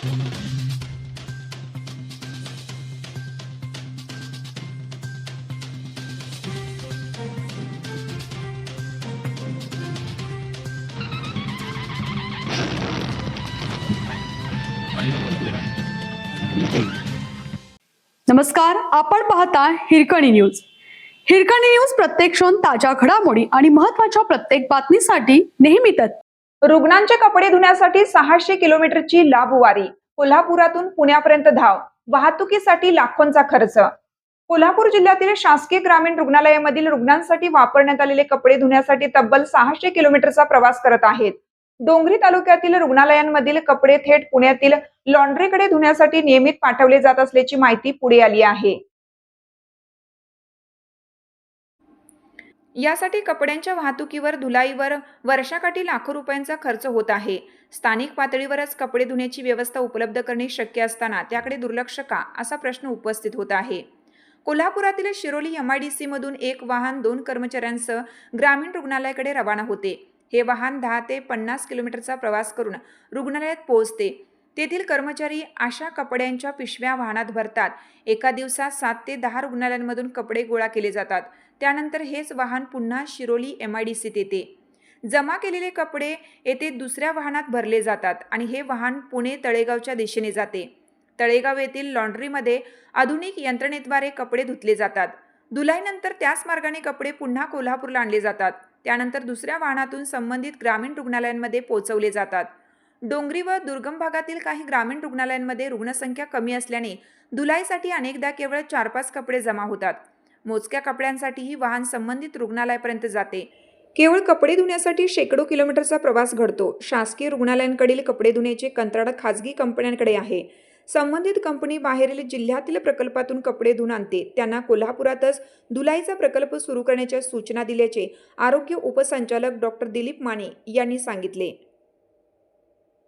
नमस्कार, आपण पाहता हिरकणी न्यूज. हिरकणी न्यूज प्रत्येक क्षण ताज्या घडामोडी आणि महत्त्वाच्या प्रत्येक बातमीसाठी नेहमीच. रुग्णांचे कपडे धुण्यासाठी 600 किलोमीटरची लाभवारी. कोल्हापुरातून पुण्यापर्यंत धाव. वाहतुकीसाठी लाखोंचा खर्च. कोल्हापूर जिल्ह्यातील शासकीय ग्रामीण रुग्णालयामधील रुग्णांसाठी वापरण्यात आलेले कपडे धुण्यासाठी तब्बल 600 किलोमीटरचा प्रवास करत आहेत. डोंगरी तालुक्यातील रुग्णालयांमधील कपडे थेट पुण्यातील लॉन्ड्रीकडे धुण्यासाठी नियमित पाठवले जात असल्याची माहिती पुढे आली आहे. यासाठी कपड्यांच्या वाहतुकीवर धुलाईवर वर्षाकाठी लाखो रुपयांचा खर्च होत आहे. स्थानिक पातळीवरच कपडे धुण्याची व्यवस्था उपलब्ध करणे शक्य असताना त्याकडे दुर्लक्ष का, असा प्रश्न उपस्थित होत आहे. कोल्हापुरातील शिरोली MIDC मधून एक वाहन 2 कर्मचाऱ्यांसह ग्रामीण रुग्णालयाकडे रवाना होते. हे वाहन 10 ते 50 किलोमीटरचा प्रवास करून रुग्णालयात पोहोचते. तेथील कर्मचारी अशा कपड्यांच्या पिशव्या वाहनात भरतात. एका दिवसात 7 ते 10 रुग्णालयांमधून कपडे गोळा केले जातात. त्यानंतर हेच वाहन पुन्हा शिरोली MIDCत येते. जमा केलेले कपडे येथे दुसऱ्या वाहनात भरले जातात आणि हे वाहन पुणे तळेगावच्या दिशेने जाते. तळेगाव येथील लॉन्ड्रीमध्ये आधुनिक यंत्रणेद्वारे कपडे धुतले जातात. धुलाईनंतर त्याच मार्गाने कपडे पुन्हा कोल्हापूरला आणले जातात. त्यानंतर दुसऱ्या वाहनातून संबंधित ग्रामीण रुग्णालयांमध्ये पोहोचवले जातात. डोंगरी व दुर्गम भागातील काही ग्रामीण रुग्णालयांमध्ये रुग्णसंख्या कमी असल्याने धुलाईसाठी अनेकदा केवळ 4-5 कपडे जमा होतात. मोजक्या कपड्यांसाठीही वाहन संबंधित रुग्णालयापर्यंत जाते. केवळ कपडे धुण्यासाठी शेकडो किलोमीटरचा प्रवास घडतो. शासकीय रुग्णालयांकडील कपडे धुण्याचे कंत्राट खाजगी कंपन्यांकडे आहे. संबंधित कंपनी बाहेरील जिल्ह्यातील प्रकल्पातून कपडे धुवून आणते. त्यांना कोल्हापुरातच धुलाईचा प्रकल्प सुरू करण्याच्या सूचना दिल्याचे आरोग्य उपसंचालक डॉ. दिलीप माने यांनी सांगितले.